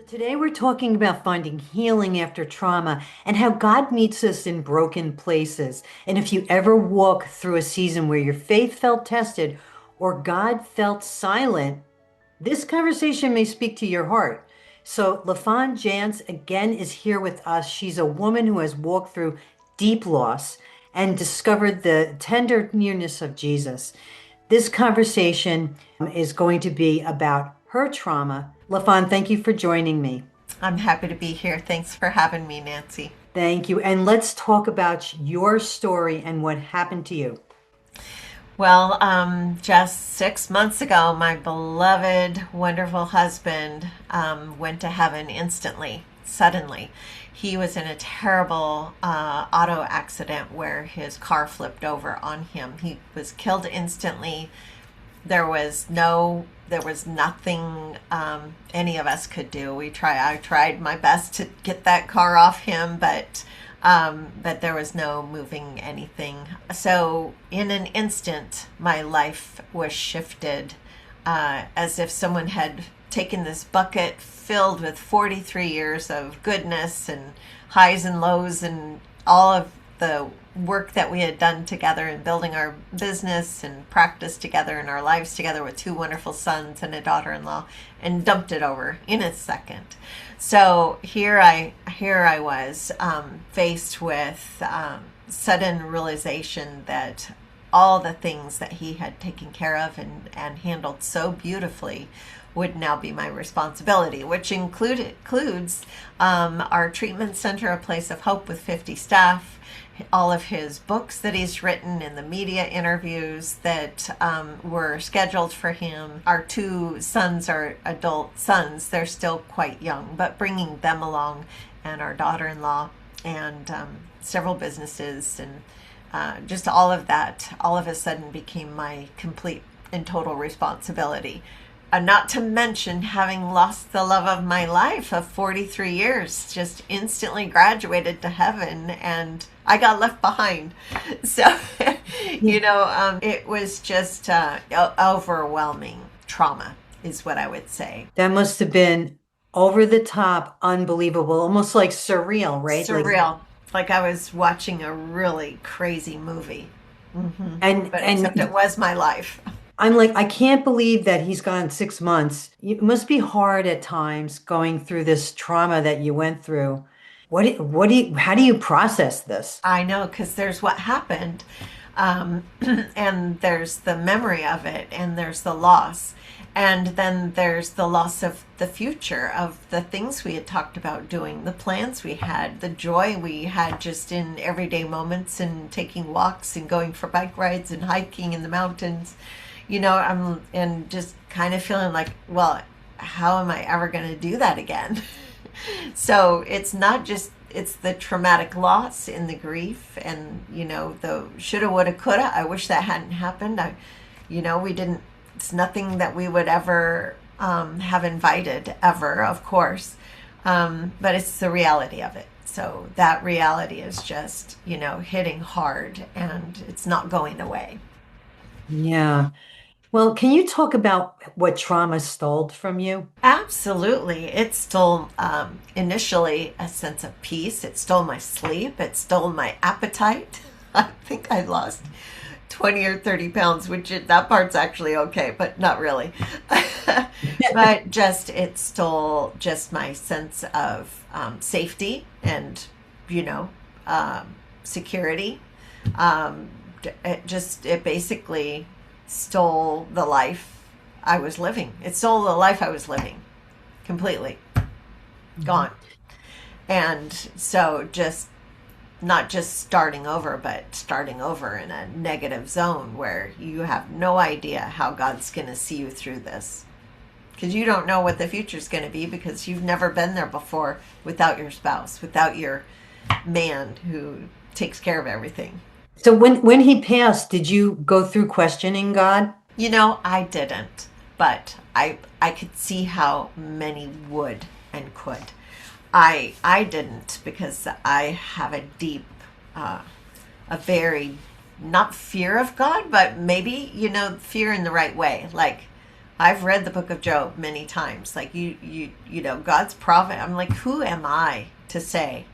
Today we're talking about finding healing after trauma and how God meets us in broken places. And if you ever walk through a season where your faith felt tested or God felt silent, this conversation may speak to your heart. So LaFon Jantz again is here with us. She's a woman who has walked through deep loss and discovered the tender nearness of Jesus. This conversation is going to be about her trauma. LaFon, thank you for joining me. I'm happy to be here. Thanks for having me, Nancy. Thank you. And let's talk about your story and what happened to you. Well, just 6 months ago, my beloved, wonderful husband went to heaven instantly, suddenly. He was in a terrible auto accident where his car flipped over on him. He was killed instantly. There was nothing any of us could do. I tried my best to get that car off him, but there was no moving anything. So in an instant, my life was shifted, as if someone had taken this bucket filled with 43 years of goodness and highs and lows and all of the work that we had done together in building our business and practice together in our lives together with two wonderful sons and a daughter-in-law, and dumped it over in a second. So here I was, faced with sudden realization that all the things that he had taken care of and handled so beautifully would now be my responsibility, which includes our treatment center, a place of hope with 50 staff, all of his books that he's written, and the media interviews that were scheduled for him. Our two sons are adult sons. They're still quite young, but bringing them along, and our daughter-in-law, and several businesses, and just all of that, all of a sudden became my complete and total responsibility. Not to mention having lost the love of my life of 43 years, just instantly graduated to heaven, and I got left behind. So, it was just overwhelming trauma, is what I would say. That must have been over the top, unbelievable, almost like surreal, right? Surreal. Like I was watching a really crazy movie. And But except and it was my life. I'm like, I can't believe that he's gone 6 months. It must be hard at times going through this trauma that you went through. How do you process this? I know, because there's what happened, and there's the memory of it, and there's the loss. And then there's the loss of the future, of the things we had talked about doing, the plans we had, the joy we had just in everyday moments and taking walks and going for bike rides and hiking in the mountains. I'm and just kind of feeling like, well, how am I ever going to do that again? So it's not just, it's the traumatic loss and the grief and, the shoulda, woulda, coulda. I wish that hadn't happened. We didn't, it's nothing that we would ever have invited ever, of course. But it's the reality of it. So that reality is just, hitting hard, and it's not going away. Yeah. Well, can you talk about what trauma stole from you? Absolutely. It stole initially a sense of peace. It stole my sleep. It stole my appetite. I think I lost 20 or 30 pounds, that part's actually okay, but not really. But just it stole just my sense of safety and, you know, security. Um, it basically stole the life I was living. It stole the life I was living completely. Gone. And so just not just starting over, but starting over in a negative zone where you have no idea how God's going to see you through this. Because you don't know what the future's going to be, because you've never been there before without your spouse, without your man who takes care of everything. So when he passed, did you go through questioning God? You know, I didn't, but I could see how many would and could. I didn't, because I have a deep, a very, not fear of God, but maybe, you know, fear in the right way. Like, I've read the book of Job many times. Like God's prophet. I'm like, who am I to say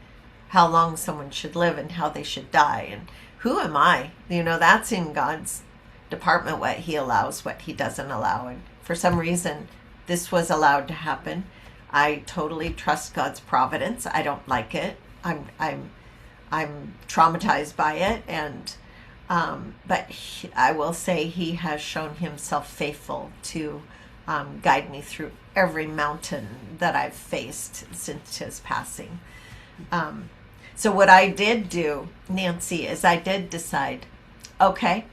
how long someone should live and how they should die? And who am I? That's in God's department, what he allows, what he doesn't allow. And for some reason, this was allowed to happen. I totally trust God's providence. I don't like it. I'm traumatized by it, and but I will say he has shown himself faithful to guide me through every mountain that I've faced since his passing. So what I did do, Nancy, is I did decide, okay,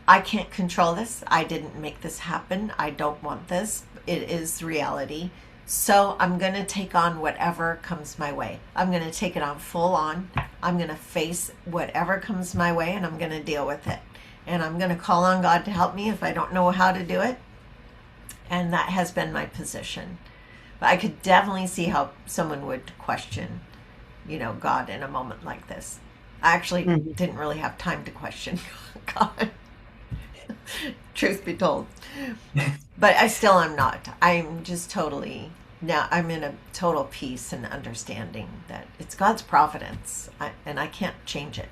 I can't control this. I didn't make this happen. I don't want this. It is reality. So I'm going to take on whatever comes my way. I'm going to take it on full on. I'm going to face whatever comes my way, and I'm going to deal with it. And I'm going to call on God to help me if I don't know how to do it. And that has been my position. But I could definitely see how someone would question, God in a moment like this. I actually Mhm. didn't really have time to question God, truth be told. But I still am not. I'm just totally, now I'm in a total peace and understanding that it's God's providence, and I can't change it.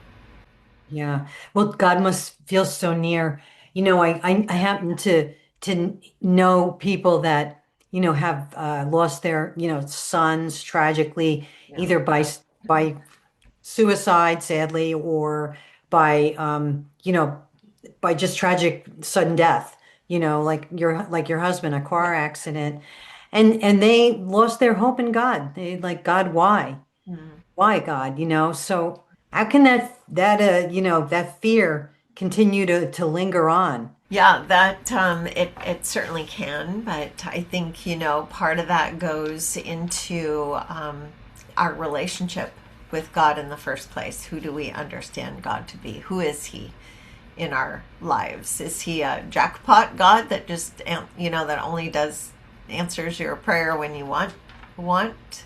Yeah. Well, God must feel so near. I happen to know people that, have lost their, sons tragically, Yeah. either by suicide, sadly, or by by just tragic sudden death, like your husband, a Yeah. car accident. And they lost their hope in God. They like, God, why? Mm. Why, God? So how can that fear continue to linger on? Yeah, that it certainly can, but I think part of that goes into our relationship with God in the first place. Who do we understand God to be? Who is He in our lives? Is He a jackpot God that just that only does answers your prayer when you want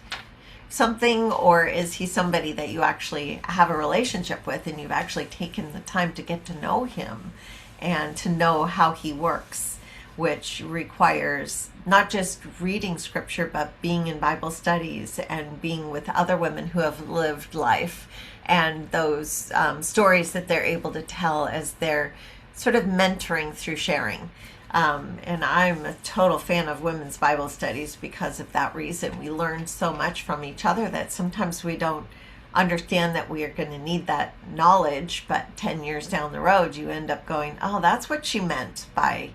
something, or is he somebody that you actually have a relationship with and you've actually taken the time to get to know him and to know how he works, which requires not just reading scripture but being in Bible studies and being with other women who have lived life, and those stories that they're able to tell as they're sort of mentoring through sharing. And I'm a total fan of women's Bible studies because of that reason. We learn so much from each other that sometimes we don't understand that we are going to need that knowledge, but 10 years down the road, you end up going, oh, that's what she meant by,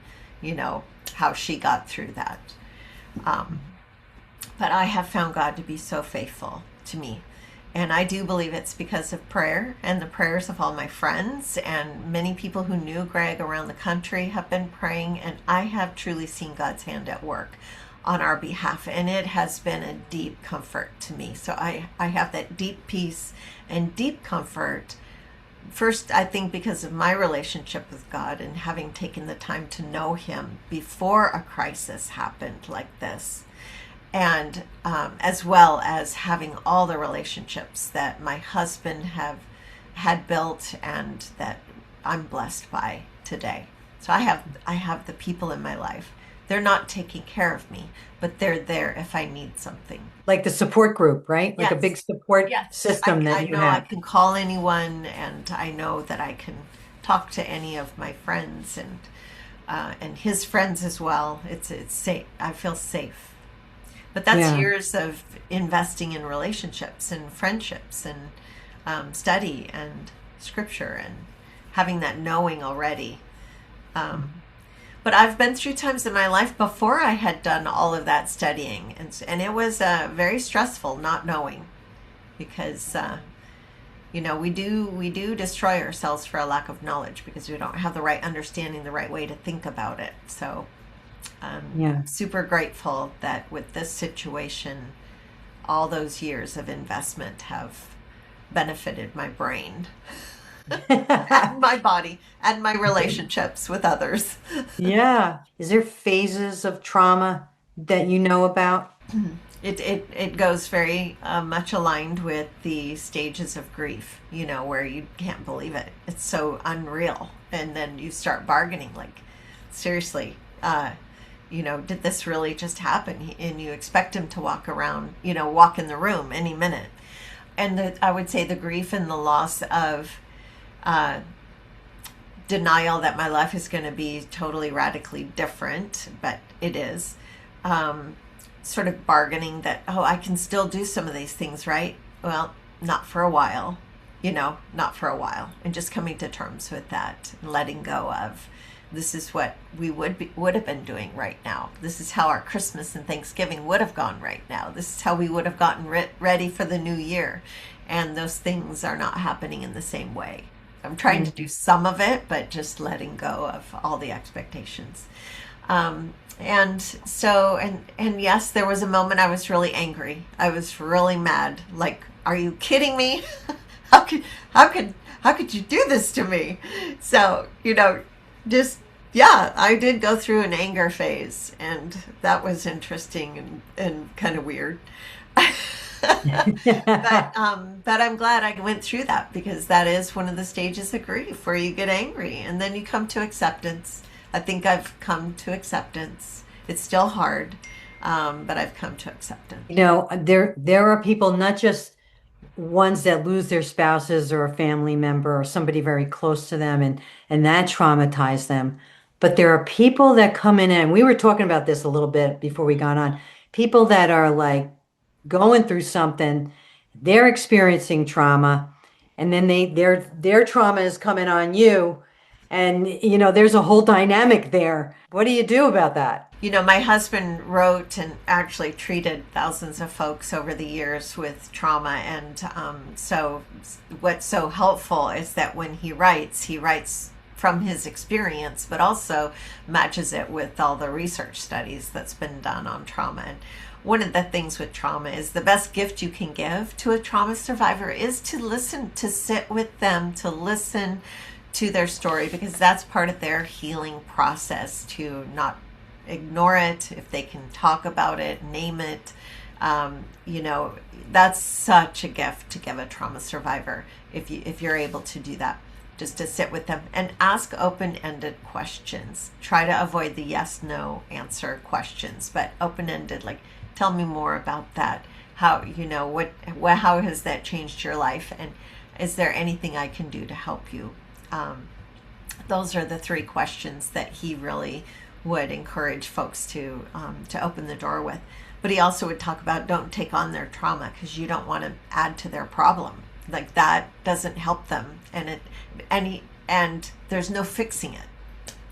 how she got through that. Um, but I have found God to be so faithful to me. And I do believe it's because of prayer and the prayers of all my friends, and many people who knew Greg around the country have been praying, and I have truly seen God's hand at work on our behalf, and it has been a deep comfort to me. So I have that deep peace and deep comfort. First, I think because of my relationship with God and having taken the time to know Him before a crisis happened like this, and as well as having all the relationships that my husband had built and that I'm blessed by today. So I have the people in my life. They're not taking care of me, but they're there if I need something. Like the support group, right? Like a big Yes, support yes. I, system that I you know I have. can call anyone, and I know that I can talk to any of my friends and his friends as well. It's safe. I feel safe. But that's Yeah. years of investing in relationships and friendships and study and scripture and having that knowing already. Um, but I've been through times in my life before I had done all of that studying, and it was very stressful not knowing, because we do destroy ourselves for a lack of knowledge because we don't have the right understanding, the right way to think about it. So I'm Yeah. super grateful that with this situation, all those years of investment have benefited my brain and my body and my relationships with others. Yeah. Is there phases of trauma that you know about? It goes very much aligned with the stages of grief, where you can't believe it. It's so unreal. And then you start bargaining, like, seriously, did this really just happen? And you expect him to walk around, walk in the room any minute. And I would say the grief and the loss of uh, denial that my life is going to be totally radically different, but it is. Um, Sort of bargaining that, oh, I can still do some of these things, right? Well, not for a while, not for a while. And just coming to terms with that and letting go of this is what we would have been doing right now. This is how our Christmas and Thanksgiving would have gone right now. This is how we would have gotten ready for the new year. And those things are not happening in the same way. I'm trying to do some of it, but just letting go of all the expectations. And so, and yes, there was a moment I was really angry. I was really mad. Like, are you kidding me? How could, how could, how could you do this to me? So, just, yeah, I did go through an anger phase, and that was interesting and kind of weird. But I'm glad I went through that, because that is one of the stages of grief where you get angry and then you come to acceptance. I think I've come to acceptance. It's still hard, but I've come to acceptance. There are people, not just ones that lose their spouses or a family member or somebody very close to them, and that traumatized them. But there are people that come in, and we were talking about this a little bit before we got on, people that are like going through something, they're experiencing trauma, and then their trauma is coming on you, and there's a whole dynamic there. What do you do about that? My husband wrote and actually treated thousands of folks over the years with trauma. And so, what's so helpful is that when he writes from his experience, but also matches it with all the research studies that's been done on trauma. And one of the things with trauma is the best gift you can give to a trauma survivor is to listen, to sit with them, to listen to their story, because that's part of their healing process, to not ignore it. If they can talk about it, name it, that's such a gift to give a trauma survivor, if you're able to do that, just to sit with them and ask open-ended questions. Try to avoid the yes no answer questions, but open-ended, like, tell me more about that. How, how has that changed your life, and is there anything I can do to help you? Those are the three questions that he really would encourage folks to open the door with. But he also would talk about, don't take on their trauma, because you don't want to add to their problem. Like, that doesn't help them, and there's no fixing it.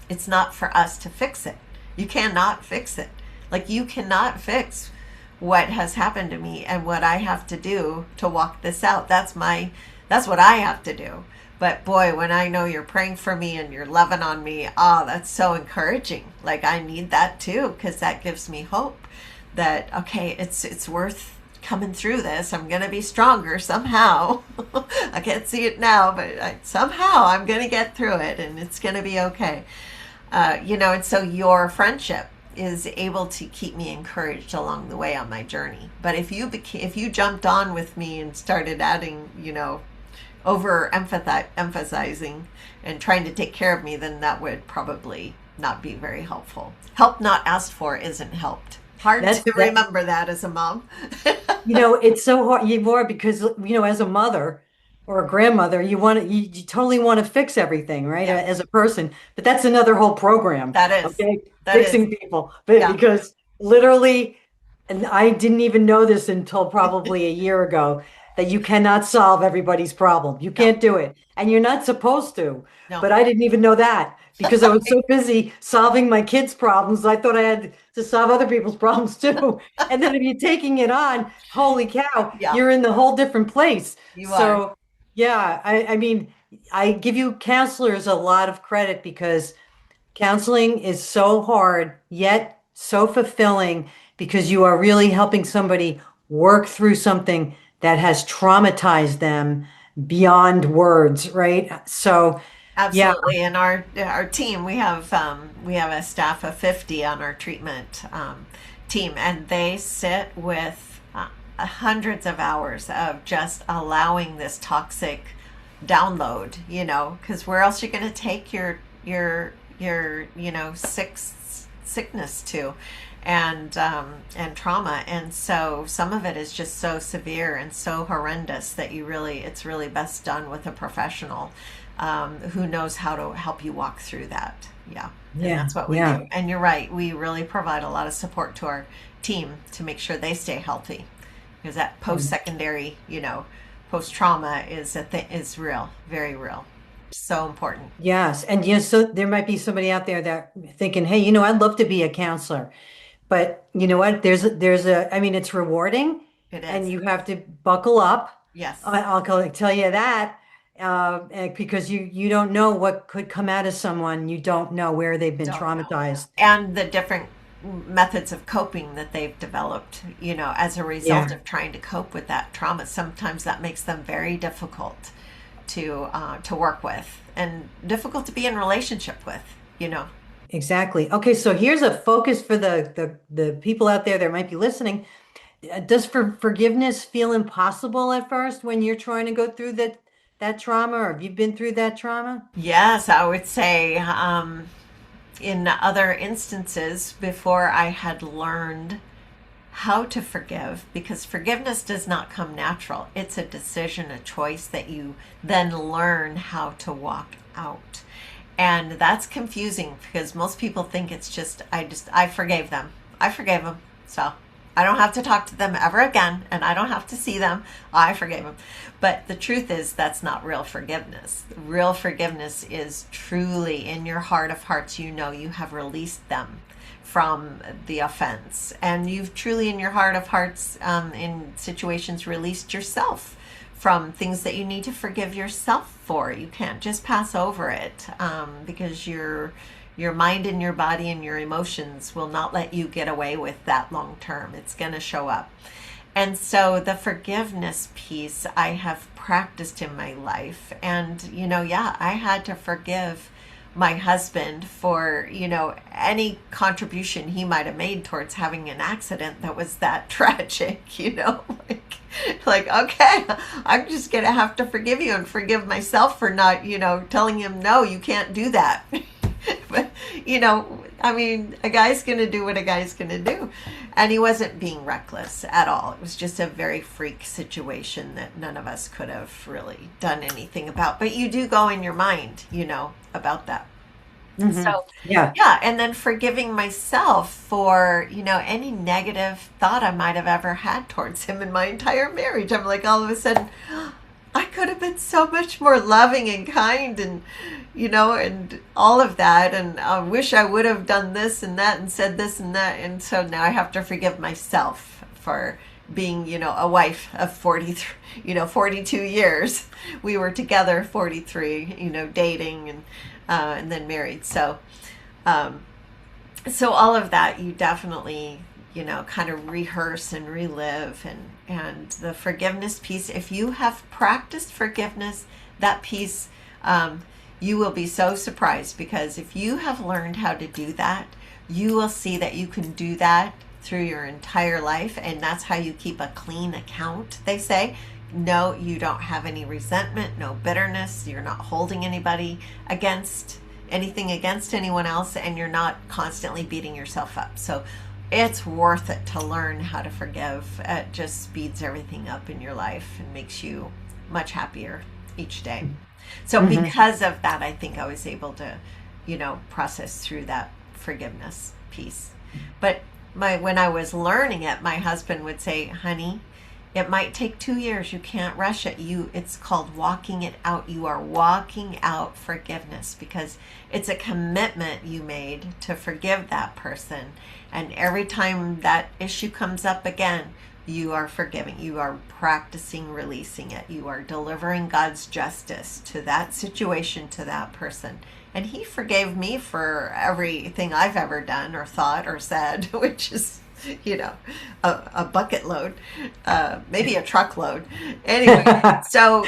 It's not for us to fix it. You cannot fix it. Like, you cannot fix what has happened to me and what I have to do to walk this out. That's what I have to do. But boy, when I know you're praying for me and you're loving on me, that's so encouraging. Like, I need that too, because that gives me hope that, okay, it's worth coming through this. I'm going to be stronger somehow. I can't see it now, but somehow I'm going to get through it, and it's going to be okay. And so your friendship is able to keep me encouraged along the way on my journey. But if you jumped on with me and started adding, over emphasizing and trying to take care of me, then that would probably not be very helpful. Help not asked for isn't helped. Hard to remember that as a mom. It's so hard, more because, as a mother or a grandmother, you totally want to fix everything, right? Yeah, As a person, but that's another whole program. that is. Okay, That is. fixing people, but Yeah. because literally, and I didn't even know this until probably a year ago, that you cannot solve everybody's problem. You No, can't do it, and you're not supposed to. no. But I didn't even know that because I was so busy solving my kids' problems. I thought I had to solve other people's problems too. And then if you're taking it on, holy cow, Yeah, you're in the whole different place. you are. So yeah, I mean, I give you counselors a lot of credit because counseling is so hard, yet so fulfilling because you are really helping somebody work through something that has traumatized them beyond words, right? So, yeah, Absolutely. And our team, we have a staff of 50 on our treatment team, and they sit with hundreds of hours of just allowing this toxic download. Because where else are you going to take your 6 sickness too, and trauma. And so some of it is just so severe and so horrendous that it's really best done with a professional who knows how to help you walk through that. Yeah. And Yeah, that's what we yeah. do. And you're right, we really provide a lot of support to our team to make sure they stay healthy, because that post-secondary, post-trauma is real, very real, so important. Yes. And yes, so there might be somebody out there that thinking, hey, I'd love to be a counselor. But you know what? I mean, it's rewarding It and is. you have to buckle up. Yes. Tell you that because you don't know what could come out of someone. You don't know where they've been Don't know. traumatized. And the different methods of coping that they've developed, as a result Yeah, of trying to cope with that trauma. Sometimes that makes them very difficult to work with and difficult to be in relationship with, you know. exactly. Okay, so here's a focus for the people out there that might be listening. Does forgiveness feel impossible at first when you're trying to go through that trauma, or have you been through that trauma? Yes, I would say in other instances before I had learned how to forgive, because forgiveness does not come natural. It's a decision, a choice that you then learn how to walk out. And that's confusing because most people think it's just I forgave them. I forgave them. So I don't have to talk to them ever again and I don't have to see them. I forgave them. But the truth is that's not real forgiveness. Real forgiveness is truly in your heart of hearts, you have released them from the offense. And you've truly, in your heart of hearts, in situations, released yourself from things that you need to forgive yourself for. You can't just pass over it because your mind and your body and your emotions will not let you get away with that long term. It's going to show up. And so the forgiveness piece I have practiced in my life. And, yeah, I had to forgive my husband for, any contribution he might have made towards having an accident that was that tragic, like okay, I'm just gonna have to forgive you and forgive myself for not, telling him no, you can't do that. But I mean, a guy's gonna do what a guy's gonna do, and he wasn't being reckless at all. It was just a very freak situation that none of us could have really done anything about, but you do go in your mind, about that. Hmm. So, Yeah. yeah, and then forgiving myself for, any negative thought I might have ever had towards him in my entire marriage. I'm like, all of a sudden, I could have been so much more loving and kind and, and all of that. And I wish I would have done this and that and said this and that. And so now I have to forgive myself for being, a wife of 43, 42 years. We were together 43, dating and then married. Um, so all of that you definitely, kind of rehearse and relive, and the forgiveness piece. If you have practiced forgiveness, that piece, you will be so surprised, because if you have learned how to do that, you will see that you can do that through your entire life, and that's how you keep a clean account, they say. No, you don't have any resentment, no bitterness, you're not holding anybody against anything against anyone else, and you're not constantly beating yourself up. So it's worth it to learn how to forgive. It just speeds everything up in your life and makes you much happier each day. So Hmm. because of that, I think I was able to, process through that forgiveness piece. But when I was learning it, my husband would say, "Honey, it might take 2 years. You can't rush it. It's called walking it out. You are walking out forgiveness because it's a commitment you made to forgive that person. And every time that issue comes up again, you are forgiving. You are practicing releasing it. You are delivering God's justice to that situation, to that person. And he forgave me for everything I've ever done or thought or said, which is, you know, a bucket load, maybe a truckload. Anyway, so,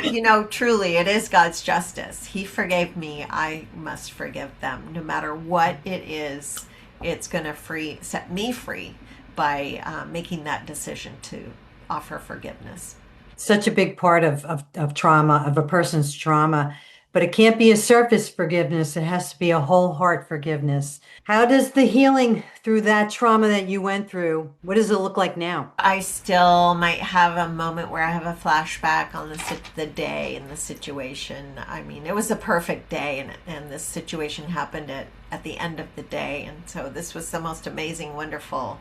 truly it is God's justice. He forgave me. I must forgive them. No matter what it is, it's going to set me free by making that decision to offer forgiveness. Such a big part of trauma, of a person's trauma. But it can't be a surface forgiveness. It has to be a whole heart forgiveness. How does the healing through that trauma that you went through, what does it look like now? I still might have a moment where I have a flashback on the day and the situation. I mean, it was a perfect day, and this situation happened at the end of the day. And so this was the most amazing, wonderful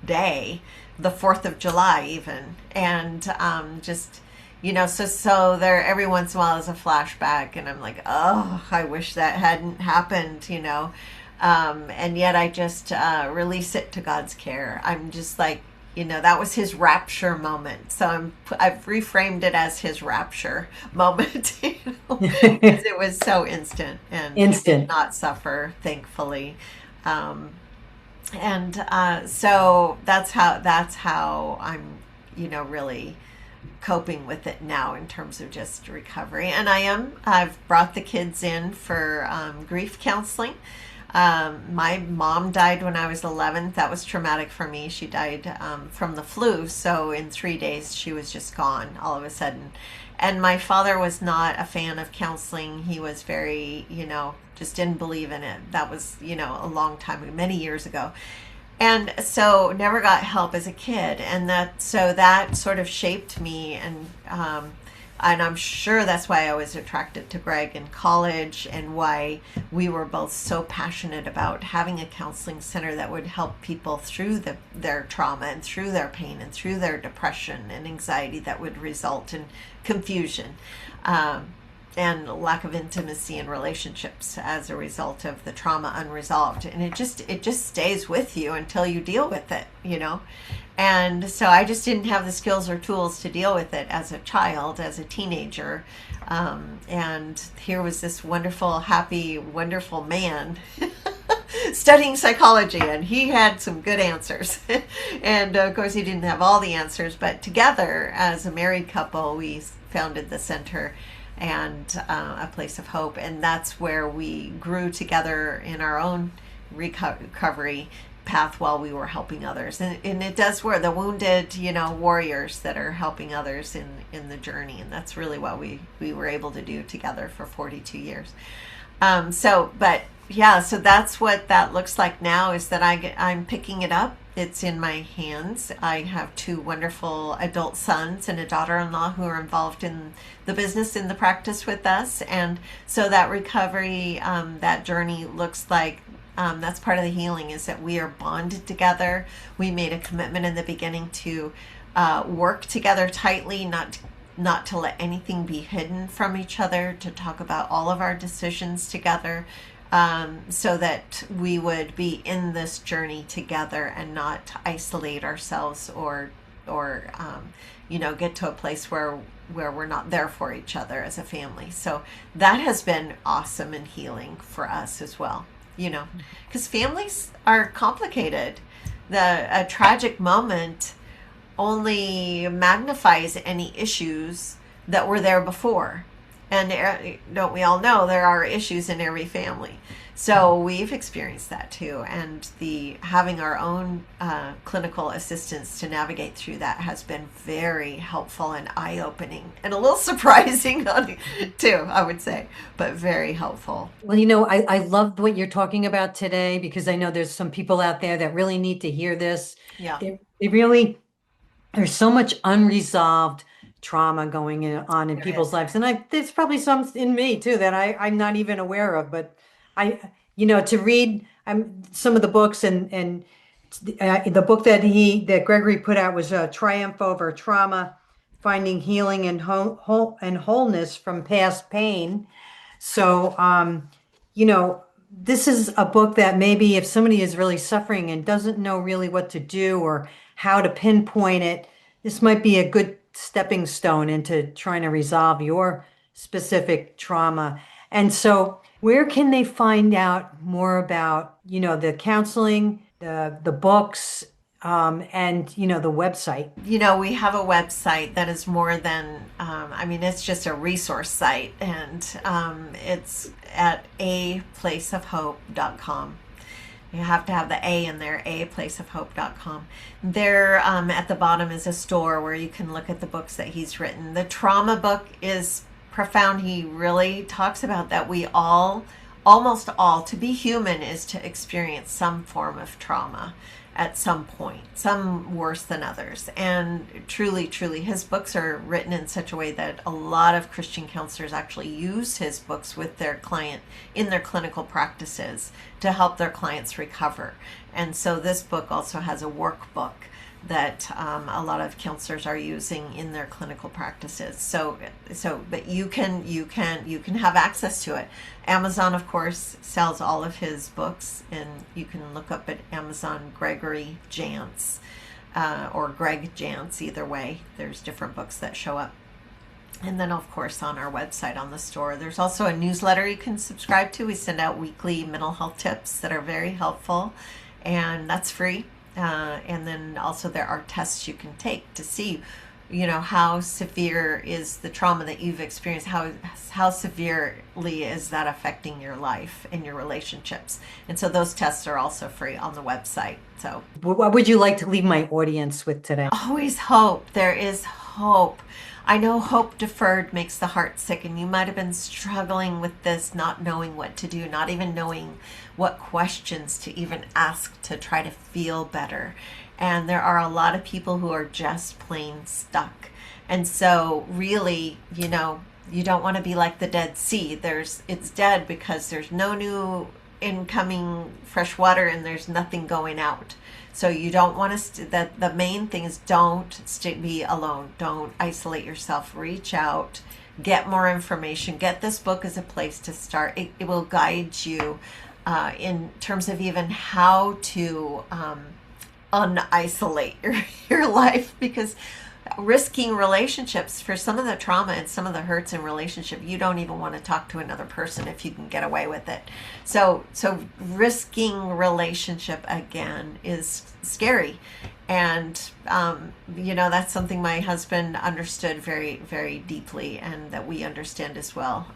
day, the 4th of July, even. And just, so there every once in a while is a flashback, and I'm like, oh, I wish that hadn't happened. And yet I just release it to God's care. I'm just like, that was his rapture moment. So I've reframed it as his rapture moment, because it was so instant, and he did Instant. not suffer, thankfully. Um, and so that's how I'm, really coping with it now in terms of just recovery. And I've brought the kids in for grief counseling. My mom died when I was 11. That was traumatic for me. She died from the flu. So in 3 days, she was just gone all of a sudden. And my father was not a fan of counseling. He was very, just didn't believe in it. That was, a long time ago, many years ago. And so never got help as a kid. And that sort of shaped me, and I'm sure that's why I was attracted to Greg in college, and why we were both so passionate about having a counseling center that would help people through their trauma and through their pain and through their depression and anxiety that would result in confusion, and lack of intimacy in relationships as a result of the trauma unresolved. And it just stays with you until you deal with it. And so I just didn't have the skills or tools to deal with it as a child, as a teenager. And here was this wonderful, happy, wonderful man studying psychology, and he had some good answers. And of course, he didn't have all the answers, but together, as a married couple, we founded the center and a place of hope. And that's where we grew together in our own recovery path while we were helping others. And it does, we're the wounded, warriors that are helping others in the journey. And that's really what we were able to do together for 42 years. But yeah, so that's what that looks like now, is that I'm picking it up. It's in my hands. I have two wonderful adult sons and a daughter-in-law who are involved in the business, in the practice with us. And so that recovery, that journey looks like, that's part of the healing, is that we are bonded together. We made a commitment in the beginning to work together tightly, not to let anything be hidden from each other, to talk about all of our decisions together, so that we would be in this journey together and not isolate ourselves, or get to a place where we're not there for each other as a family. So that has been awesome and healing for us as well. Because families are complicated. A tragic moment only magnifies any issues that were there before. And don't we all know there are issues in every family? So we've experienced that too. And having our own clinical assistance to navigate through that has been very helpful and eye-opening, and a little surprising too, I would say, but very helpful. Well, I love what you're talking about today, because I know there's some people out there that really need to hear this. Yeah, They really, there's so much unresolved trauma going on in there people's is. lives. And there's probably some in me too that I'm not even aware of, but I, to read some of the books, and the book that Gregory put out was Triumph Over Trauma, Finding Healing and Wholeness from Past Pain. So, this is a book that maybe if somebody is really suffering and doesn't know really what to do or how to pinpoint it, this might be a good stepping stone into trying to resolve your specific trauma. And so, where can they find out more about, the counseling, the books, and the website? We have a website that is more than, it's just a resource site, and it's at aplaceofhope.com. You have to have the A in there, aplaceofhope.com. There, at the bottom is a store where you can look at the books that he's written. The trauma book is profound. He really talks about that we all, almost all, to be human is to experience some form of trauma at some point, some worse than others. And truly, truly, his books are written in such a way that a lot of Christian counselors actually use his books with their client in their clinical practices to help their clients recover. And so this book also has a workbook that a lot of counselors are using in their clinical practices. But you can have access to it. Amazon, of course, sells all of his books, and you can look up at Amazon Gregory Jantz or Greg Jantz. Either way, there's different books that show up. And then, of course, on our website, on the store, there's also a newsletter you can subscribe to. We send out weekly mental health tips that are very helpful, and that's free. And then also there are tests you can take to see, how severe is the trauma that you've experienced, how severely is that affecting your life and your relationships. And so those tests are also free on the website. So What would you like to leave my audience with today? always hope. There is hope. I know hope deferred makes the heart sick, and you might have been struggling with this, not knowing what to do, not even knowing what questions to even ask to try to feel better. And there are a lot of people who are just plain stuck. And so, really, you don't want to be like the Dead Sea. It's dead because there's no new incoming fresh water and there's nothing going out. So you don't want to, the main thing is don't be alone. Don't isolate yourself. Reach out, get more information. Get this book as a place to start. It will guide you in terms of even how to unisolate your life, because risking relationships, for some of the trauma and some of the hurts in relationship, you don't even want to talk to another person if you can get away with it. So risking relationship again is scary. And that's something my husband understood very, very deeply, and that we understand as well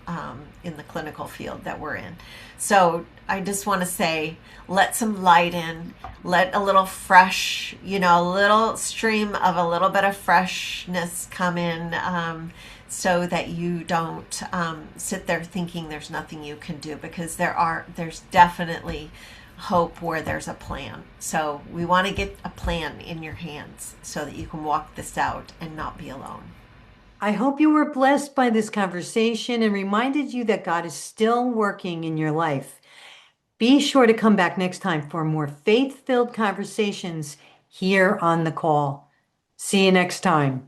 in the clinical field that we're in. So I just want to say, let some light in, let a little fresh, a little stream of a little bit of freshness come in, so that you don't sit there thinking there's nothing you can do, because there's definitely hope where there's a plan. So we want to get a plan in your hands so that you can walk this out and not be alone. I hope you were blessed by this conversation and reminded you that God is still working in your life. Be sure to come back next time for more faith-filled conversations here on the call. See you next time.